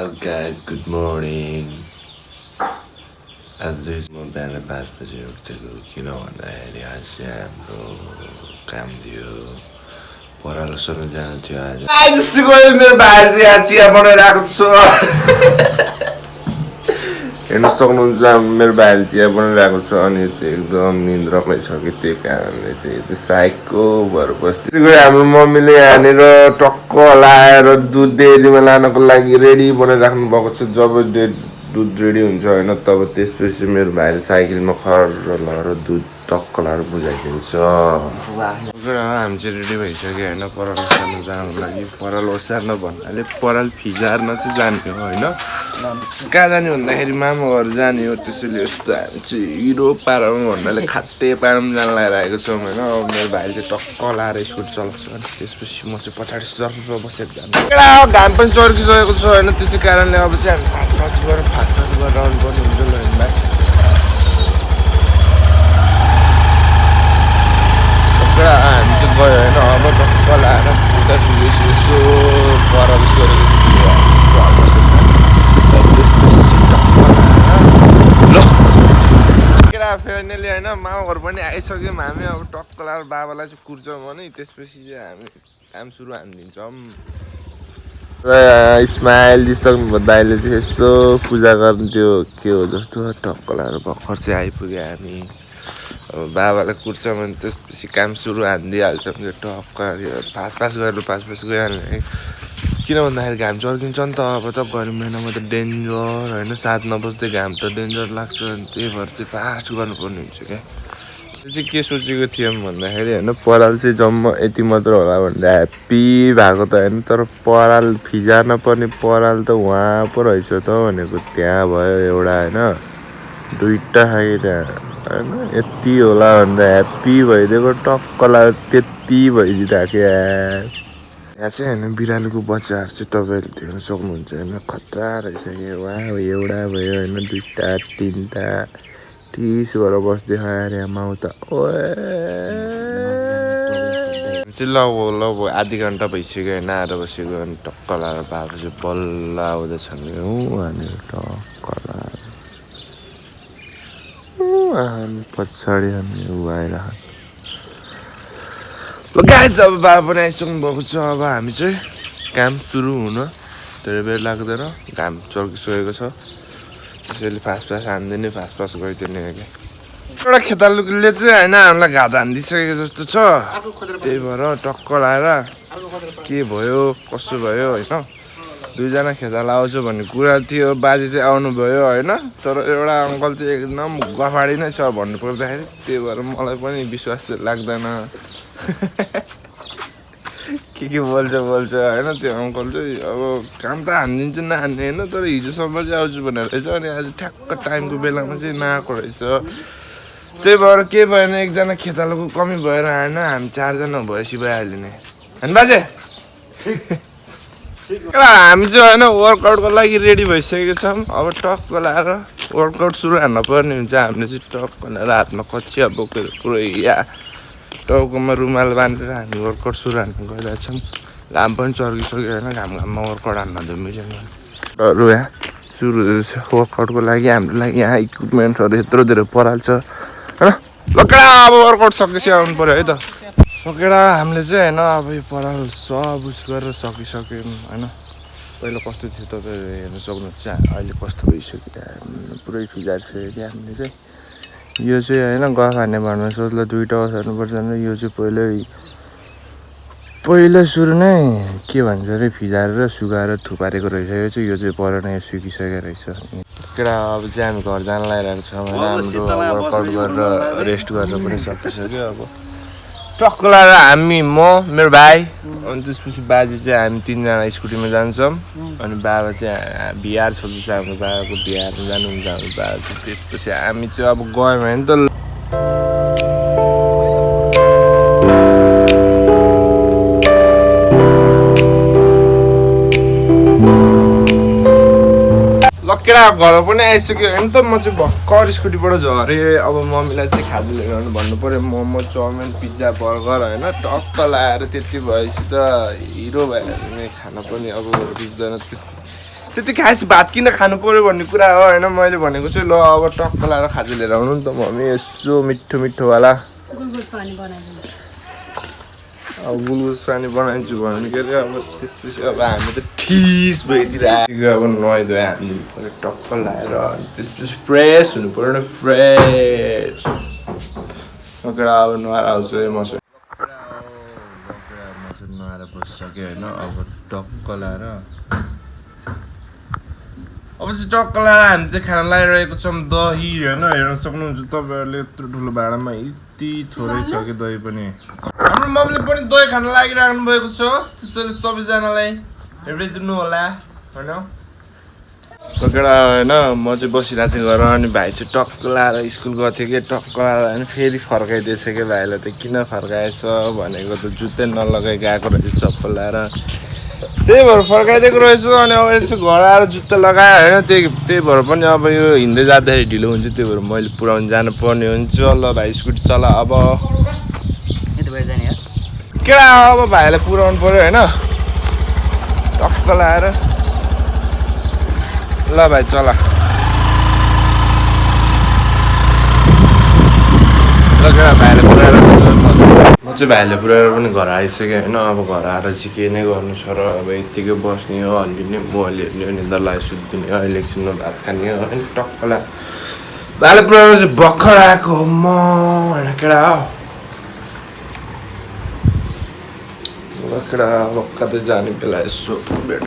Hello guys, good morning. आज चाहिँ म बिहान 5 बजे उठेको किन भन्दाखेरि आज चाहिँ हाम्रो काम थियो पराल सुरु जानु थियो आज सिकोले मेरो भाइ चाहिँ यहाँ चिया बनाइरहेको छ हेर्न सक्नुहुन्छ मेरो भाइले चिया बनाइरहेको छ अनि चाहिँ एकदम निन्द्रामै छ कि त्यही कारणले चाहिँ यति साइको भएर बस्दै हाम्रो मम्मीले यहाँनिर टक्क लाएर दुध डेरीमा लानको लागि रेडी बनाइराख्नु भएको छ जब दुध रेडी हुन्छ होइन तब त्यसपछि मेरो भाइले साइकलमा खर लगाएर दुध टक्क लाएर बुझाइदिन्छ हामी चाहिँ रेडी भइसक्यो होइन पराल ओसार्न जानुको लागि पराल ओसार्न भन्नाले पराल फिजार्न चाहिँ जाने हो होइन कहाँ जाने भन्दाखेरि मामा घर जाने हो त्यसैले यस्तो हामी चाहिँ हिरो पारामा भन्नाले खाते पारामा जान लगाइरहेको छौँ होइन अब मेरो भाइले चाहिँ टक्क लाएर स्कुटी चलाउँछ अनि त्यसपछि म चाहिँ पछाडि सर्फ बसेर जान्छु घाम पनि चर्किसकेको छ होइन त्यसै कारणले अब चाहिँ हामी फास्ट गरेर आउनुपर्ने हुन्छ ल भाइ हामी चाहिँ गयो होइन अब टक्क लाएर उता पुगेपछि यसो पराल फाइनली होइन मामा घर पनि आइसक्यौँ हामी अब टक्क लाएर बाबालाई चाहिँ कुर्छौँ भने त्यसपछि चाहिँ हामी काम सुरु हानिदिन्छौँ स्माइल दिइसक्नु दाइले चाहिँ यसो पूजा गर्नु त्यो के हो जस्तो टक्क लाएर भर्खर चाहिँ आइपुग्यो हामी अब बाबालाई कुर्छौँ भने त्यसपछि काम सुरु हानिदिइहाल्छौँ त्यो टक्क फास्ट गइहाल्ने किन भन्दाखेरि घाम चर्किन्छ नि त अब त गर्मी महिनामा त डेन्जर होइन 7 नबज्दै घाम त डेन्जर लाग्छ अनि त्यही भएर चाहिँ फास्ट गर्नुपर्ने हुन्छ क्या त्यो चाहिँ के सोचेको थियौँ भन्दाखेरि होइन पराल चाहिँ जम्मा यति मात्र होला भनेर ह्याप्पी भएको त होइन तर पराल फिजार्न पर्ने पराल त वहाँ पो रहेछ त भनेको त्यहाँ भयो एउटा होइन दुईवटा खाइरहेको होइन यति होला भनेर ह्याप्पी भइदिएको टक्क लाग्यो त्यति भइदिइरहेको यहाँ चाहिँ होइन बिरालोको बच्चाहरू चाहिँ तपाईँहरूले देख्न सक्नुहुन्छ होइन खतरा रहेछ कि वहाँ एउटा भयो होइन 2टा 3टा टिस भएर बस्दै खाएर यहाँ माउ त चाहिँ लगभग आधी घन्टा भइसक्यो होइन आएर बसेको अनि टक्क लाएर बाबा चाहिँ बल्ल आउँदैछन् उहाँनिर टक्क लाएर पछाडि हामी ऊ आइरहेको ल गाइस अब बाबा पनि आइसक्नु भएको छ अब हामी चाहिँ काम सुरु हुन धेरै बेर लाग्दैन घाम चर्किसकेको छ त्यसैले फास्ट हान्दिने फास्ट गइदिने हो क्या एउटा खेतालुले चाहिँ होइन हामीलाई घात हानिदिइसकेको जस्तो छ त्यही भएर टक्क लाएर के भयो कसो भयो होइन 2जना खेताला आउँछु भन्ने कुरा थियो बाजे चाहिँ आउनुभयो होइन तर एउटा अङ्कल चाहिँ एकदम गफाडी नै छ भन्नु पर्दाखेरि त्यही भएर मलाई पनि विश्वास लाग्दैन के बोल्छ होइन त्यो अङ्कल चाहिँ अब काम त हानिदिन्छ नहान्ने होइन तर हिजोसम्म चाहिँ आउँछु भनेर रहेछ अनि आज ठ्याक्क टाइमको बेलामा चाहिँ नआएको रहेछ त्यही भएर के भएन एकजना खेतालोको कमी भएर आएन हामी 4जना भएपछि भइहाल्यो नि होइन बाजे हामी चाहिँ होइन वर्कआउटको लागि रेडी भइसकेको छौँ अब टक्क लाएर वर्कआउट सुरु हान्न पर्ने हुन्छ हामीले चाहिँ टक्क लाएर हातमा कचिया बोकेर पुरै या टाउकोमा रुमाल बाँधेर हामी वर्कआउट सुरु हान्न गइरहेछौँ घाम पनि चर्किसक्यो होइन घाममा वर्कआउट हान्न त मिलेन यहाँ सुरु वर्कआउटको लागि हाम्रो लागि यहाँ इक्विपमेन्ट्सहरू यत्रो धेरै पराल छ होइन लकेडा अब वर्कआउट सकेपछि आउनु पऱ्यो है त लकेडा हामीले चाहिँ होइन अब यो पराल सब उस गरेर सकिसक्यौँ होइन पहिला कस्तो थियो तपाईँहरू हेर्न सक्नुहुन्छ अहिले कस्तो भइसक्यो पुरै फिजारिसक्यो क्या हामीले चाहिँ यो चाहिँ होइन गफ हान्ने भरमा सोध्दा 2टा ओसार्नुपर्छ भने यो चाहिँ पहिला सुरु नै के भन्छ अरे फिजारेर सुकाएर थुपारेको रहेछ यो चाहिँ पर नै सुकिसकेको रहेछ केटा अब चाहिँ हामी घर जान लागिरहेको छौँ होइन हाम्रो वर्कआउट गरेर रेस्ट गरेर पनि सकिसक्यो अब टक्क लाएर हामी म मेरो भाइ अनि त्यसपछि बाजे चाहिँ हामी 3जना स्कुटीमा जान्छौँ अनि बाबा चाहिँ बिहार सोध्दैछ हाम्रो बाबाको बिहारमा जानुहुन्छ हाम्रो बाबा चाहिँ त्यसपछि हामी चाहिँ अब गयौँ भने त लकेडा घर पनि आइसक्यो होइन त म चाहिँ भर्खर स्कुटीबाट झरेँ अब मम्मीलाई चाहिँ खाँदै लिएर भन्नु पऱ्यो मोमो चाउमिन पिज्जा बर्गर होइन टक्क लाएर त्यति भएपछि त हिरो भएर खाना पनि अब रिच्दैन त्यति खास भात किन खानु पर्यो भन्ने कुरा हो होइन मैले भनेको चाहिँ ल अब टक्क लाएर खाजा लिएर आउनु नि त मम्मी यसो मिठो मिठोवाला अब गुलगुज पानी बनाइदिन्छु भने के अरे अब त्यसपछि अब हामी त ठिस भइदिएर आएको अब नुहाइधुवाइ हामी टक्क लाएर त्यसपछि फ्रेस हुनु पऱ्यो नि फ्रेस बकेडा अब नुहाएर आउँछु है मसँग नुहाएर बसिसक्यो होइन अब टक्क लाएर अब चाहिँ टक्क लाएर हामी चाहिँ खाना लगाइरहेको छौँ दही होइन हेर्न सक्नुहुन्छ तपाईँहरूले यत्रो ठुलो भाँडामा यति थोरै छ कि दही पनि हाम्रो मम्मीले पनि दही खाना लागिराख्नु भएको छ त्यसैले सबैजनालाई हेरिदिनु होला होइन बकेडा होइन म चाहिँ बसिरहेको थिएँ घर अनि भाइ चाहिँ टक्क लाएर स्कुल गएको थियो कि टक्क लाएर होइन फेरि फर्काइदिएछ कि भाइलाई त किन फर्काएछ भनेको त जुत्तै नलगाइ गएको रहेछ चप्पल लाएर त्यही भएर फर्काइदिएको रहेछु अनि अब यसो घर आएर जुत्ता लगायो होइन त्यही भएर पनि अब यो हिँड्दै जाँदाखेरि ढिलो हुन्छ त्यही भएर मैले पुऱ्याउनु जानुपर्ने हुन्छ ल भाइ स्कुटी चला अब केटा अब भाइलाई पुऱ्याउनु पऱ्यो होइन टक्क लाएर ल भाइ चला ल केटा भाइलाई पुऱ्याएर म चाहिँ भाइले पुऱ्याएर पनि घर आइसकेँ होइन अब घर आएर चाहिँ के नै गर्नु छ र अब यत्तिकै बस्ने हो हल्लिने मोबाइल हेर्ने हो निद्रालाई सुत्दिने हो अहिले एकछिनमा भात खाने हो होइन टक्कला भाइले पुऱ्याएर चाहिँ भर्खर आएको हो म होइन केटा हो केटा कतै जाने बेला यसो भेट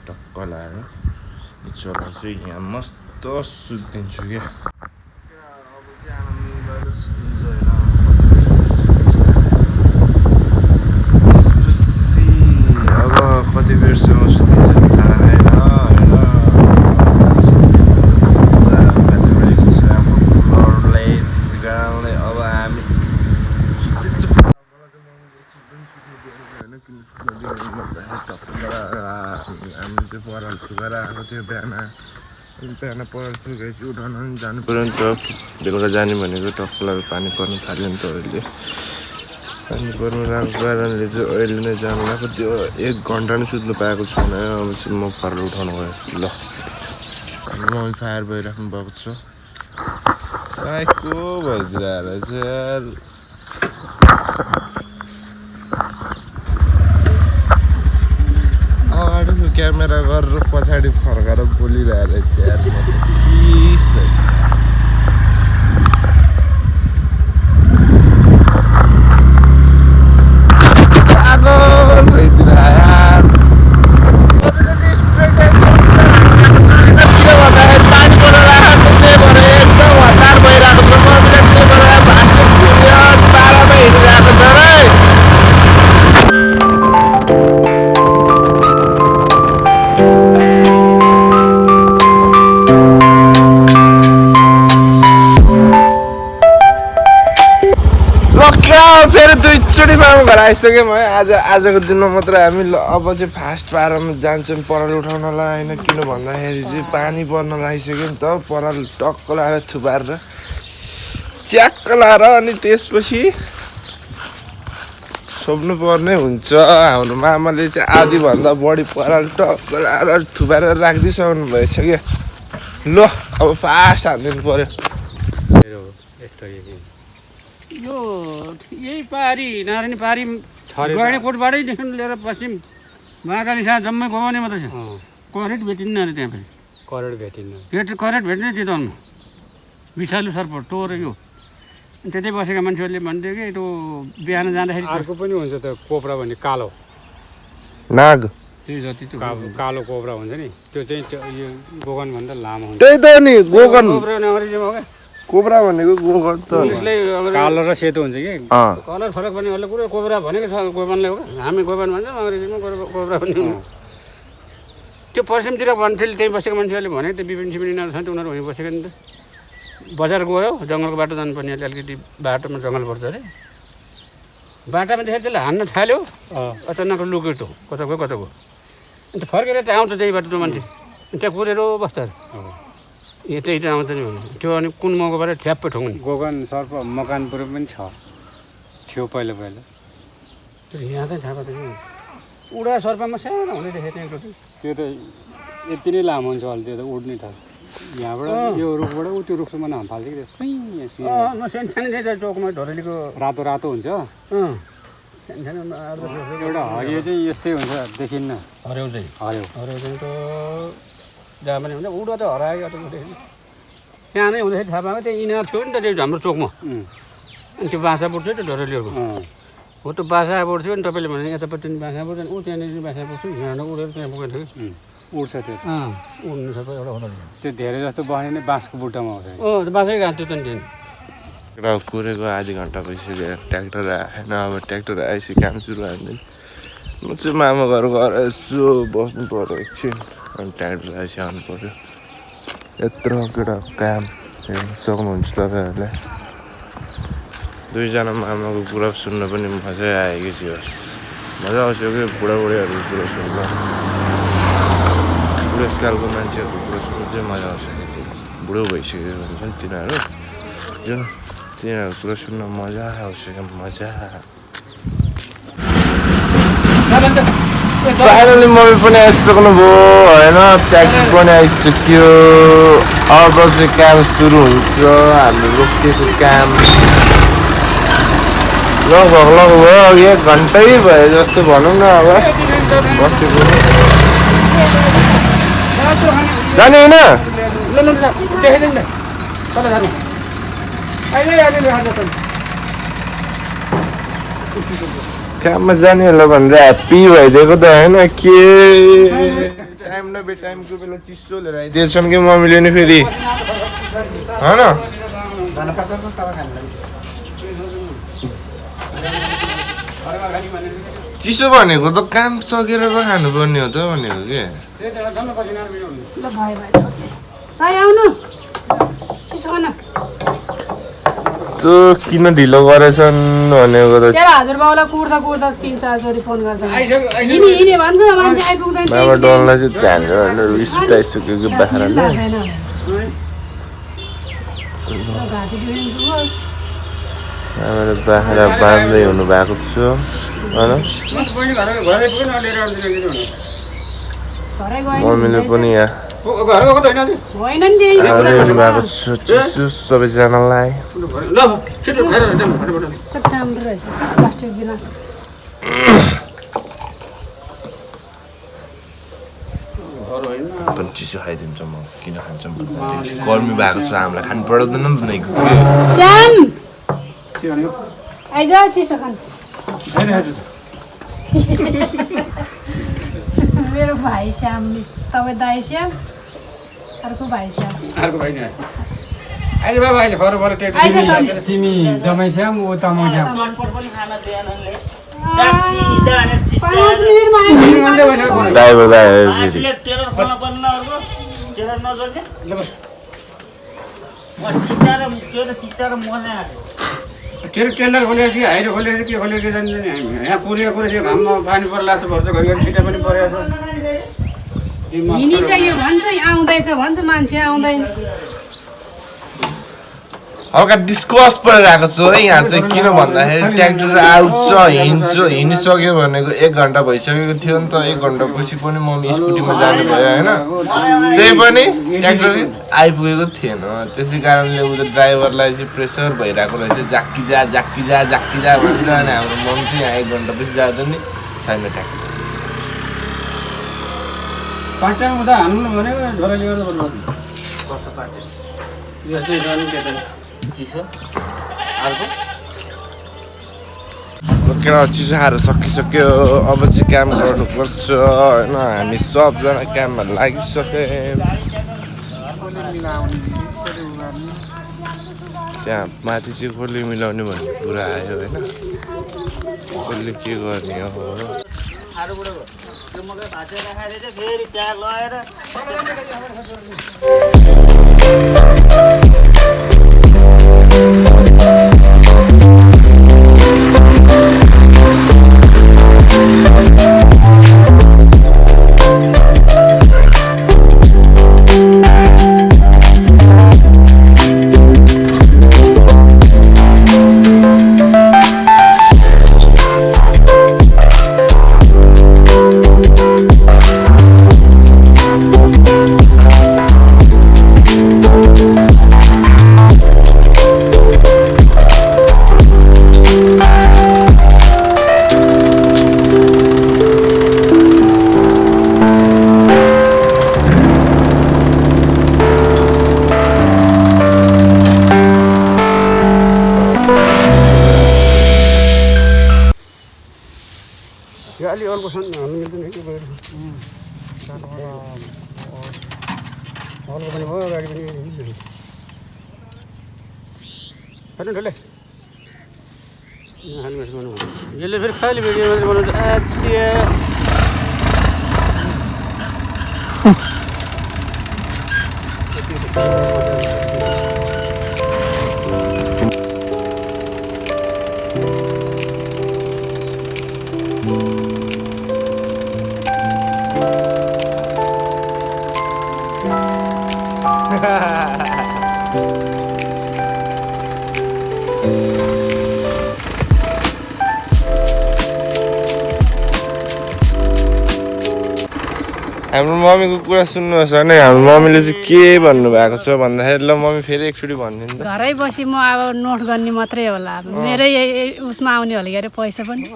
टक्क लाएर चला चाहिँ यहाँ मस्त सुतिदिन्छु क्या अब चाहिँ आनन्दले सुतिन्छ होइन त्यसपछि अब कति बेरसम्म सुतिन्छ थाहा होइन होइन त्यसै कारणले अब हामी सुतिन्छ हामी चाहिँ पराल सुकाएर आएको थियो बिहान पराल सुकाएपछि उठाउन पनि जानु पऱ्यो नि त बेलुका जाने भनेको टक्कलाई पानी पर्नु थाल्यो नि त अहिले पानी पर्नु लागेको कारणले चाहिँ अहिले नै जानु लाग्यो त्यो 1 घन्टा नै सुत्नु पाएको छैन अब चाहिँ म पराल उठाउनु गएँ ल मम्मी फायर भइराख्नु भएको छ साइको भइदिएर रहेछ यार अगाडिको क्यामेरा गरेर पछाडि फर्काएर बोलिरहेको रहेछ यार पागल भइदिएर यार पानी परेर आएको त्यही भएर एकदम हतार भइरहेको छ मम्मीले त्यही भएर भाषण पारामा हिँडिरहेको छ है फेरि 2 चोटि पारामा घर आइसक्यौँ है आजको दिनमा मात्र हामी अब चाहिँ फास्ट पारामा जान्छौँ पराल उठाउनलाई होइन किन भन्दाखेरि चाहिँ पानी पर्न लागिसक्यो नि त पराल टक्क लाएर थुपारेर च्याक्क लाएर अनि त्यसपछि सोध्नु पर्ने हुन्छ हाम्रो मामाले चाहिँ आधीभन्दा बढी पराल टक्क लाएर थुपारेर राखिदिइसक्नु भएछ क्या ल अब फास्ट हालिदिनु पऱ्यो यही पारी नारायणी पारी गैँडाकोटबाटैदेखि लिएर पश्चिम महाकालीसम्म जम्मै गोमाउने मात्रै छ करेट भेटिन्न अरे त्यहाँ फेरि करेट भेट्ने चितवनमा विषालु सर्प टोर यो त्यतै बसेका मान्छेहरूले भन्थ्यो कि त्यो बिहान जाँदाखेरि अर्को पनि हुन्छ त कोब्रा भन्ने कालो नाग त्यही जति त्यो कालो कोब्रा हुन्छ नि त्यो चाहिँ यो गोगनभन्दा लामो हुन्छ त्यही त नि गोगन कोब्रा अङ्ग्रेजीमा हो क्या कोब्रा भनेको गोगन त कालो र सेतो हुन्छ कि कलर फरक पनि अरूले कुरो कोब्रा भनेको छ गोगनले हो हामी गोगन भन्छौँ अङ्ग्रेजीमा कोब्रा पनि त्यो पश्चिमतिर भन्थे त्यहीँ बसेको मान्छेहरूले भने त्यो विपिन सिपिन यिनीहरू छन् उनीहरू वहीँ बसेको नि त बजार गयो जङ्गलको बाटो जानुपर्ने अलिकति बाटोमा जङ्गल पर्छ अरे बाटामा देखेर त्यसले हान्न थाल्यो अचानक लुक्यो त्यो कता गयो अन्त फर्केर त्यहाँ आउँछ त्यही बाटो त्यो मान्छे त्यहाँ कुरेर बस्छ यतै आउँछ नि भने त्यो अनि कुन मौकाबाट ठ्याप्पै ठोक्ने गोगन सर्प मकानपुर पनि छ थियो पहिला यहाँ चाहिँ थाहा पाएको उडा सर्पमा सानो हुँदै देखेको थिएँ एकचोटि। त्यो त यति नै लामो हुन्छ अहिले त्यो त उड्ने ठाउँ यहाँबाट यो रुखबाट ऊ त्यो रुखसम्म फाल्थ्यो कि म सानो सानो चोकमा ढोरेलीको रातो रातो हुन्छ सानो एउटा हरियो चाहिँ यस्तै हुन्छ देखिन्न हरियो चाहिँ हरियो चाहिँ त जहाँ पनि हुन्छ उडा त हरायो देखेँ सानै हुँदाखेरि थाहा पाएको त्यहाँ इनार थियो नि त त्यो हाम्रो चोकमा अनि त्यो बाँसा बुट्थ्यो त्यो ढोरेलीहरूको हो त्यो बाँसा बुट्थ्यो नि तपाईँले भने यतापट्टि बाँसा बुट्छ ऊ त्यहाँनिर बाँसा बुट्छु यहाँ उडेर त्यहाँ पुगेको थियो कि उड्छ त्यो उड्नु सबै एउटा हुँदैन त्यो धेरै जस्तो बस्ने नै बाँसको बुट्टामा आउँछ बाँसै गाँथ्यो त नि र कुरेको आधी घन्टा भइसक्यो ट्र्याक्टर आएन अब ट्र्याक्टर आएपछि काम सुरु हाल्दैन म चाहिँ मामा घर गएर यसो बस्नु पऱ्यो एकछिन अनि ट्र्याक्टर आएपछि आउनु पऱ्यो यत्रो केटा काम हेर्नु सक्नुहुन्छ तपाईँहरूले दुईजना मामाको कुरा सुन्न पनि मजै आयो कि होस् मजा आउँछ कि बुढाबुढीहरूको कुरा सुन्न बुढेसकालको मान्छेहरूको कुरा सुन्नु चाहिँ मजा आउँछ बुढो भइसक्यो भन्छ नि तिनीहरू जुन तिनीहरूको कुरा सुन्न मजा आउँछ क्या मजा फाइनली मम्मी पनि आइसक्नुभयो होइन ट्र्याक्टर पनि आइसक्यो अब चाहिँ काम सुरु हुन्छ हाम्रो रोकिएको काम लगभग भयो 1 घन्टै भयो जस्तो भनौँ न अब बसेको जाने होइन काममा जाने होला भनेर ह्याप्पी भइदिएको त होइन के टाइम न बेटाइमको बेला चिसो लिएर आइदिएछन् कि मम्मीले नि फेरि होइन चिसो भनेको त काम सकेर पो खानुपर्ने हो त भनेको के त्यो किन ढिलो गरेछन् भनेको त हजुरबाउलाई कुर्दा कुर्दा 3-4 चोटि फोन गर्दा हिँडे भन्छ मान्छे आइपुग्दैन बाबा डनलाई चाहिँ ध्यान गरेर रिस आइसक्यो कि बाख्राले आमाले बाख्रा बाँध्दै हुनु भएको छ होइन मम्मीले पनि यहाँ भएको छ सबैजनालाई पनि चिसो खाइदिन्छ म किन खान्छौँ गर्मी भएको छ हामीलाई खानु पर्दैन नि मेरो भाइ श्यामले तपाईँ दाइ श्याम अर्को भाइ श्याम तिमी दमाई श्याम ऊ तमाई श्याम 5 मिनेटमा ड्राइभर दाइ टेलर खोलेको कि हाइरो खोलेको के खोलेको जान्छ नि हामी यहाँ पुरेको घाममा पानी पर्ला त भर्छ घरि छिटा पनि परेको छ हिँडिसक्यो भन्छ आउँदैछ भन्छ मान्छे आउँदैन हल्का डिस्कस परिरहेको छ है यहाँ चाहिँ किन भन्दाखेरि ट्र्याक्टर आउँछ हिँडिसक्यो भनेको 1 घन्टा भइसकेको थियो नि त 1 घन्टा पछि पनि मम्मी स्कुटीमा जानु भयो होइन त्यही पनि ट्र्याक्टर आइपुगेको थिएन त्यसै कारणले उता ड्राइभरलाई चाहिँ प्रेसर भइरहेको रहेछ जाक्की जा भनेर अनि हाम्रो मम्मी चाहिँ यहाँ 1 घन्टा पछि जाँदा नि छैन ट्र्याक्टर पाँचटामा उता हान्नु भनेको छोराले गर्दा बर्बाद कस्तो पार्टी यस्तै छ नि त्यता चिसो केटा चिसो खाएर सकिसक्यो अब चाहिँ काम गर्नुपर्छ होइन हामी सबजना काममा लागिसके त्यहाँ माथि चाहिँ कसले मिलाउने भन्ने कुरा आयो होइन कसले के गर्ने हो फेरि त्यहाँ लगेर यो अलि अर्को छ नि हामी मिल्दैन के भयो अर्को पनि भयो गाडी पनि हेर्नु ढोले हेलमेट बनाउनु यसले फेरि खालि भिडियो बनाउँछ हाम्रो मम्मीको कुरा सुन्नुहोस् भने हाम्रो मम्मीले चाहिँ के भन्नुभएको छ भन्दाखेरि ल मम्मी फेरि एकचोटि भनिदिनु त घरै बसी म अब नोट गर्ने मात्रै होला अब मेरै उसमा आउने होला के अरे पैसा पनि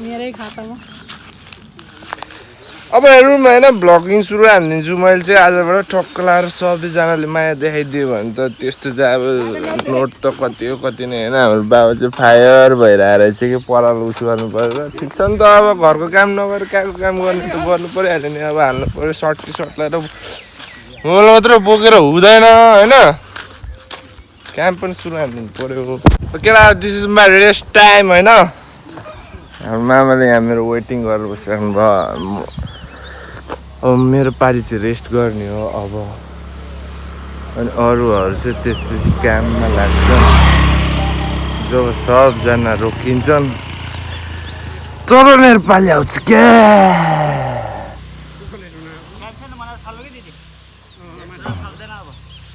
मेरै खातामा अब हेरौँ होइन ब्लगिङ सुरु हानिदिन्छु मैले चाहिँ आजबाट ठक्क लाएर सबैजनाले माया देखाइदियो भने त त्यस्तो चाहिँ अब नोट त कति हो कति नै होइन हाम्रो बाबा चाहिँ फायर भइरहेर चाहिँ के पराल उस गर्नु पऱ्यो ठिक छ नि त अब घरको काम नगरेर कहाँको काम गर्ने त गर्नु परिहाल्यो नि अब हाल्नु पऱ्यो सर्ट टी सर्ट लगाएर मोबाइल मात्र बोकेर हुँदैन होइन काम पनि सुरु हानिदिनु पऱ्यो केटा this is my rest time होइन हाम्रो मामाले यहाँ मेरो वेटिङ गरेर बसिराख्नु भयो अब मेरो पारी चाहिँ रेस्ट गर्ने हो अब अनि अरूहरू चाहिँ त्यसपछि काममा लाग्छ जब सबजना रोकिन्छन् तब मेरो पाली आउँछ क्या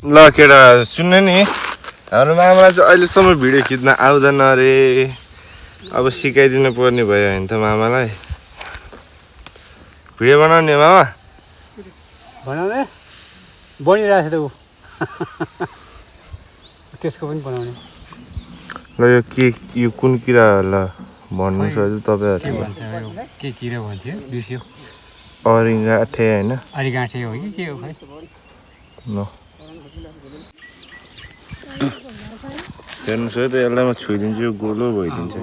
ल केटा सुन्नु नि हाम्रो मामालाई चाहिँ अहिलेसम्म भिडियो खिच्न आउँदैन अरे अब सिकाइदिनु पर्ने भयो होइन त मामालाई भिडियो बनाउने मामा बनाउने बनिरहेको छ त ऊ त्यसको पनि बनाउने ल यो के यो कुन किरा होला भन्नुहोस् अझै तपाईँहरू के किरा भन्थ्यो बिर्स्यो अरिगाठे होइन अरिगाठे हो कि के हो खै ल हेर्नुहोस् है त यसलाई म छोइदिन्छु यो गोलो भइदिन्छ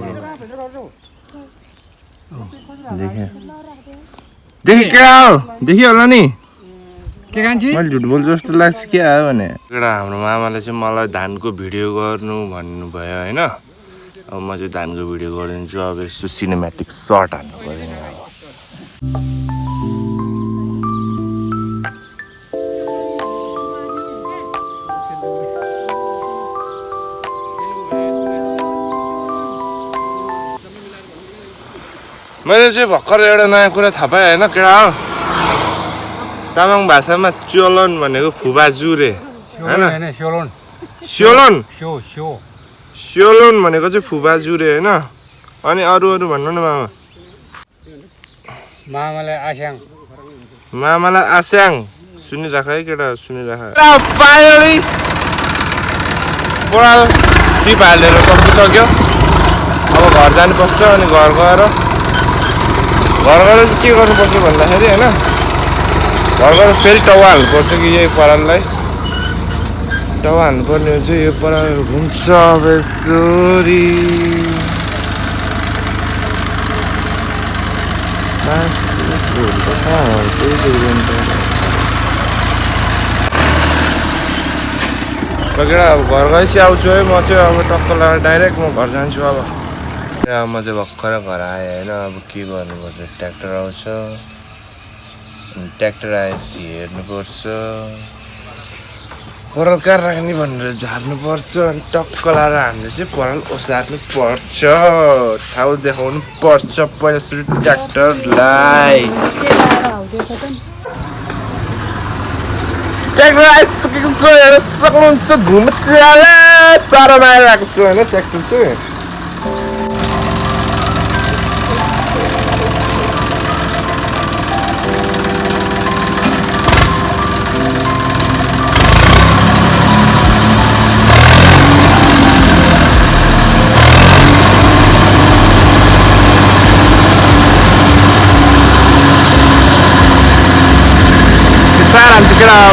देखेँ देखेँ क्या हो देखियो होला नि के कान्छी मैले झुट बोल्छु जस्तो लाग्छ के आयो भने एउटा हाम्रो मामाले चाहिँ मलाई धानको भिडियो गर्नु भन्नुभयो होइन अब म चाहिँ धानको भिडियो गरिदिन्छु अब यसो सिनेमेटिक सर्ट हान्नु पऱ्यो नि अब मैले चाहिँ भर्खर एउटा नयाँ कुरा थाहा पाएँ होइन केटा हो तामाङ भाषामा च्योलन भनेको फुबाजु रे होइन स्योलोन स्योलोन भनेको चाहिँ फुबाजु रे होइन अनि अरू भन्नु न मामा मामालाई आस्याङ सुनिराख है केटा सुनिराख फाइनली पराल टिप हालेर सकिसक्यो अब घर जानुपर्छ अनि घर गएर चाहिँ के गर्नुपर्छ भन्दाखेरि होइन घर गएर फेरि टाउवा हाल्नुपर्छ कि यही पराललाई टाउवा हाल्नुपर्ने हुन्छ यो पराल घुम्छ अब यसरी अब घर गएपछि आउँछु है म चाहिँ अब टक्क लगाएर डाइरेक्ट म घर जान्छु अब म चाहिँ भर्खर घर आएँ होइन अब के गर्नुपर्छ ट्र्याक्टर आउँछ अनि ट्र्याक्टर आएपछि हेर्नुपर्छ पराल कहाँ राख्ने भनेर झार्नुपर्छ अनि टक्क लगाएर हामीले चाहिँ पराल ओसार्नु पर्छ ठाउँ देखाउनु पर्छ पहिला सुरु ट्र्याक्टरलाई ट्र्याक्टर आइसकेको छ हेरेर सक्नुहुन्छ घुम्च्याले पारामा आइरहेको छु होइन ट्र्याक्टर चाहिँ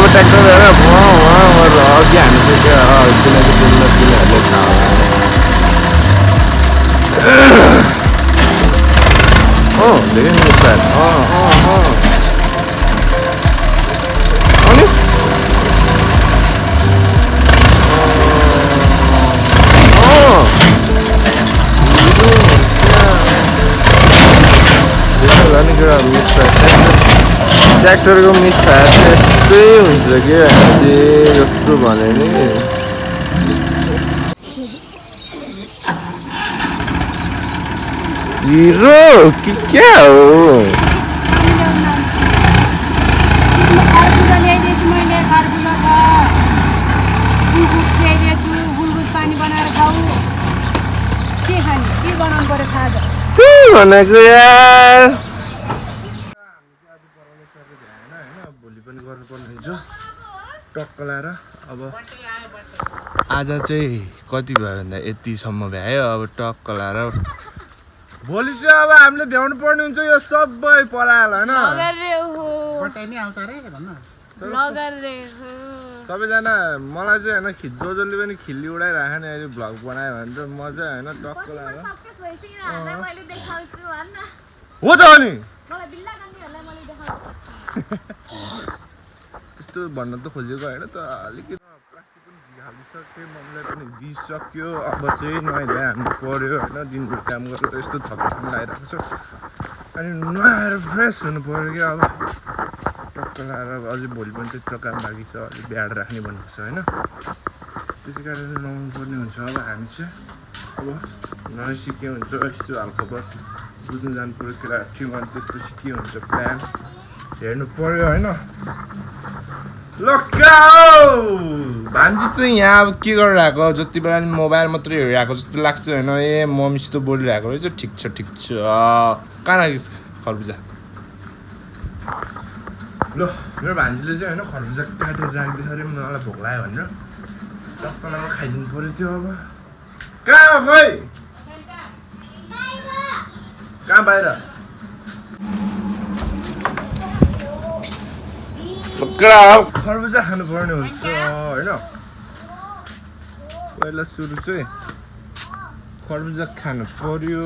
अब ट्र्याक्टर हेरेर अघि हामी चाहिँ किनकि भन्दै क्या नि प्लान ट्र्याक्टरको मिस फायर त्यस्तै हुन्छ कि जे जस्तो भने नि हिरो कि क्या हो खरबुजा ल्याइदिएछु मैले खरबुजा छ गुलगुज ल्याइदिएछु गुलगुज पानी बनाएर खाऊ के खाने के बनाउनु पर्यो थाहा छ त्यही भनेको यार भोलि पनि गर्नुपर्ने हुन्छ टक्क लाएर अब आज चाहिँ कति भयो भन्दा यतिसम्म भ्यायो अब टक्क लाएर भोलि चाहिँ अब हामीले भ्याउनु पर्ने हुन्छ यो सबै पराल होइन सबैजना मलाई चाहिँ होइन जसले पनि खिल्ली उडाइराख्यो नि अहिले भ्लग बनायो भने चाहिँ म चाहिँ होइन टक्क लाएर हो त अनि त्यस्तो भन्न त खोजेको होइन त अलिकति प्लास्टिक पनि हालिसक्यो मम्मीलाई पनि दिइसक्यो अब चाहिँ नुहाइधुवाइ हाल्नु पऱ्यो होइन दिनभरि काम गरेर यस्तो थकान लगाइरहेको छ अनि नुहाएर फ्रेस हुनु पऱ्यो क्या अब टक्क लगाएर अझै भोलि पनि त्यत्रो काम बाँकी छ अझै ब्याड राख्ने भनेको छ होइन त्यसै कारणले नुहाउनु पर्ने हुन्छ अब हामी चाहिँ अब नसिके हुन्छ यस्तो हालखबर बुझ्नु जानु पऱ्यो केटाहरू टिम अनि त्यसपछि के हुन्छ प्लान हेर्नु पऱ्यो होइन ल भान्जी चाहिँ यहाँ अब के गरिरहेको जति बेला नि मोबाइल मात्रै हेरिरहेको जस्तो लाग्छ होइन ए मम्मीसित बोलिरहेको रहेछ ठिक छ कहाँ राखिस् खरबुजा ल मेरो भान्जीले चाहिँ होइन खरबुजा काटेर राख्दैछ अरे मलाई भोक लाग्यो भनेर टक्कलामा खाइदिनु पऱ्यो त्यो अब कहाँ हो खै कहाँ बाहिर खरबुजा खानु पर्ने हुन्छ होइन पहिला सुरु चाहिँ खरबुजा खानु पर्यो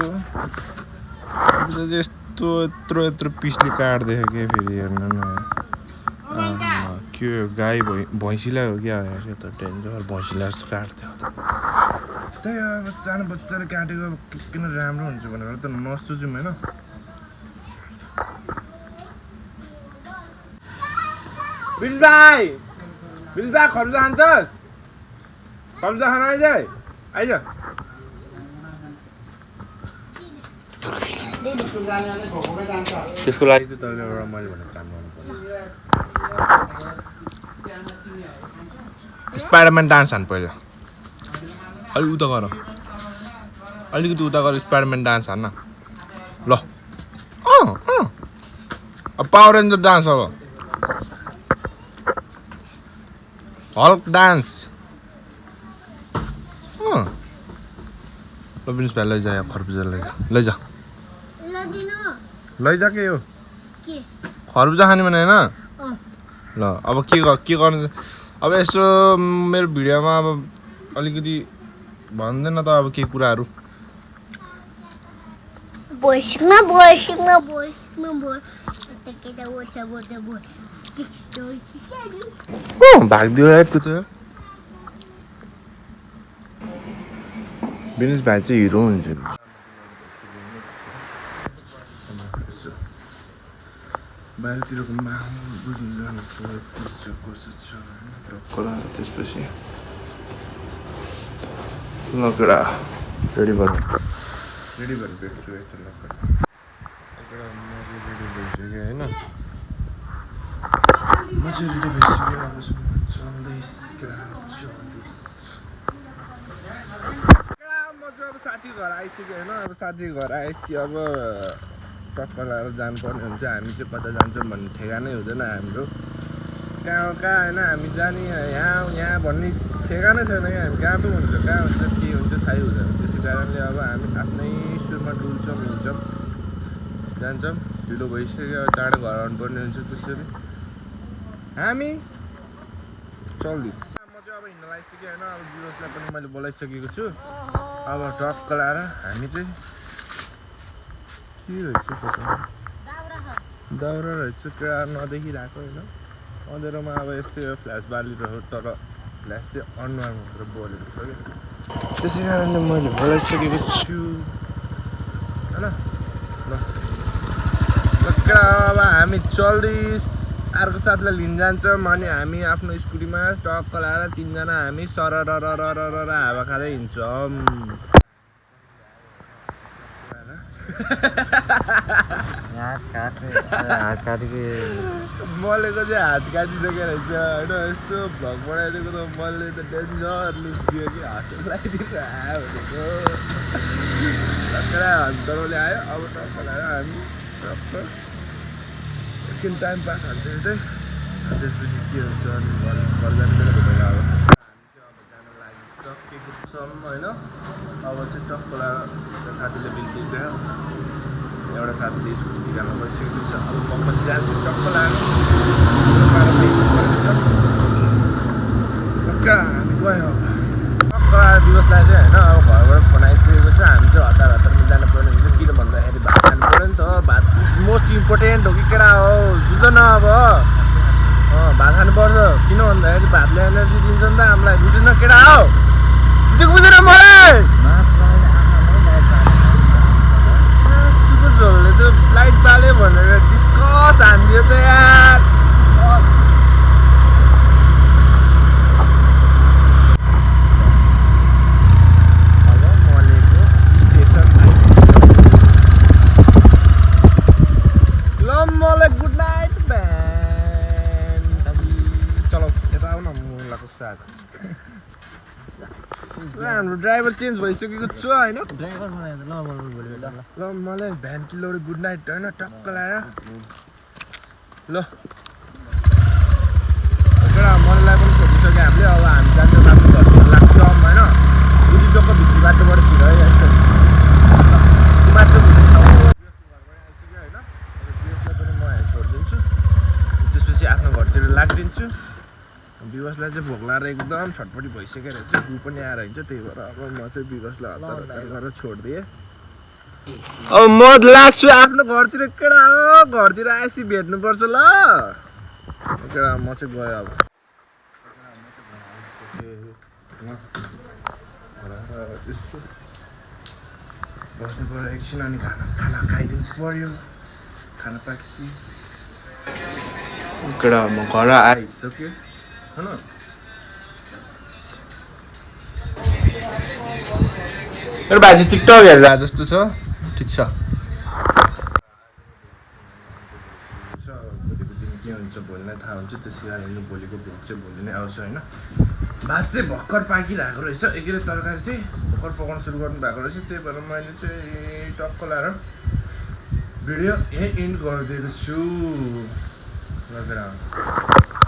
खरबुजा चाहिँ यत्रो पिसले काट्दै क्या फेरि हेर्नु न के गाई भैँसीलाई हो क्या त्यो त डेन्जर भैँसीलाई जस्तो काट्थ्यो त त्यही अब सानो बच्चाले काटेको किन राम्रो हुन्छ भनेर त नसोचौँ होइन बिल भाइ खरबुजा खान्छस् खरबुजा खान आइज त्यसको लागि चाहिँ तपाईँले एउटा मैले भनेको काम गर्नु पर्यो स्पाइडरम्यान डान्स हान् पहिला अलिकति उता गर स्पाइडरम्यान डान्स हान्न ल अब पावर रेन्जर डान्स अब हल्क डान्स ल बिनिस भाइ लैजा यहाँ खरबुजा लैजा लैजा के हो खरबुजा खाने भने होइन ल अब के गर्नु अब यसो मेरो भिडियोमा अब अलिकति भन्दैन त अब केही कुराहरू भाग्दियो यार त्यो त बिनिस भाइ चाहिँ हिरो हुन्छ बाहिरतिरको माहौल बुझ्नु जानु पर्यो कसो छ टक्कला त्यसपछि लकडा रेडी भएर भेट्छु यता लकडा रेडी भइसक्यो होइन म चाहिँ रेडी भइसक्यो अब चल्दैछ म चाहिँ अब साथी घर आइसक्यो होइन अब साथी घर आएपछि अब टक्क लगाएर जानुपर्ने हुन्छ हामी चाहिँ कता जान्छौँ भन्ने ठेगानै हुँदैन हाम्रो कहाँ होइन हामी जाने यहाँ भन्ने ठेगानै छैन क्या हामी कहाँ पो हुन्छ कहाँ हुन्छ के हुन्छ थाहै हुँदैन त्यसै कारणले अब हामी आफ्नै सुरमा डुल्छौँ हिँड्छौँ जान्छौँ ढिलो भइसक्यो टाढो घर आउनुपर्ने हुन्छ त्यसरी हामी चल्दैछ म चाहिँ अब हिँड्न लागिसक्यो होइन अब जुरोसलाई पनि मैले बोलाइसकेको छु अब टक्क लगाएर हामी चाहिँ के रहेछ दाउरा रहेछ केटा नदेखिरहेको होइन अँधेरोमा अब यस्तै हो फ्ल्यास बालिरह्यो तर फ्ल्यास चाहिँ अनुहार मात्र बलेको छ कि त्यसै कारणले मैले बोलाइसकेको छु होइन ल केटा अब हामी चल्दै अर्को साथीलाई लिन जान्छौँ अनि हामी आफ्नो स्कुटीमा टक्क लगाएर 3 जना हामी सरर हावा खाँदै हिँड्छौँ मलेको चाहिँ हात काटिसकेको रहेछ होइन यस्तो भ्लग बनाइदिएको त मैले त डेन्जर लुक दियो कि हात लगाइदिएको आयो भनेको हन्तरले आयो अब टक्क लगाएर हामी टक्क एकछिन टाइम पास हाल्छ चाहिँ त्यसपछि के हुन्छ अनि घर जाने बेला भेटेर अब हामी चाहिँ अब जान लागिसकेको छौँ होइन अब चाहिँ टक्क लगाएर साथीले बिल पुग्दैन एउटा साथीले स्कुटी चिकामा गइसकेको छ अब म पनि जान्छु टक्क लगाएर हामी गयो टक्क लगाएर दिवसलाई चाहिँ होइन अब घरबाट फोन आइसकेको छ हामी चाहिँ हतारमा जानु पर्ने हुन्छ किन भन्दाखेरि भात खानु पऱ्यो नि त भात मोस्ट इम्पोर्टेन्ट हो कि केटा हो बुझ्छ न अब भात खानुपर्छ किन भन्दाखेरि भातले एनर्जी दिन्छ नि त हामीलाई बुझ्नु केटा हो बुझेन मलाई झोलले त लाइट बाल्यो भनेर डिस्कस हानिदियो त यार ल मलाई गुड नाइट बिहान चलो यता आऊ न मुलाको साथ हाम्रो ड्राइभर चेन्ज भइसकेको छ होइन ल मलाई भ्यान किलोड गुड नाइट होइन टक्क लगाएर ल मलाई पनि छोडिसक्यो हामीले अब हामी जान्छ बाटो घरतिर लाग्छौँ होइन बुझी चक्क भित्री बाटोबाट छिराइरहेको बाटो आइसक्यो होइन बिएसलाई पनि म छोडिदिन्छु त्यसपछि आफ्नो घरतिर लाग्दिन्छु विकासलाई चाहिँ भोक लगाएर एकदम छटपटी भइसकेको रहेछ गु पनि आएर हिँड्छ त्यही भएर अब म चाहिँ विकासलाई हतार गरेर छोडिदिएँ अब म लाग्छु आफ्नो घरतिर केटा हो घरतिर आएपछि भेट्नुपर्छ ल केटा म चाहिँ गएँ अब बस्नु पऱ्यो एकछिन अनि खाना खाइदिनु पऱ्यो खाना पाकेपछि केटा म घर आइसक्यो होइन मेरो भाइ चाहिँ टिकटक हेरेर जस्तो छ ठिक छ भोलिको दिन के हुन्छ भोलि नै थाहा हुन्छ त्यसै कारण भोलिको भ्लग चाहिँ भोलि नै आउँछ होइन भात चाहिँ भर्खर पाकिरहेको रहेछ एकै तरकारी चाहिँ भर्खर पकाउन सुरु गर्नु भएको रहेछ त्यही भएर मैले चाहिँ टक्क लगाएर भिडियो यहीँ इन्ड गरिदिएको छु लगेर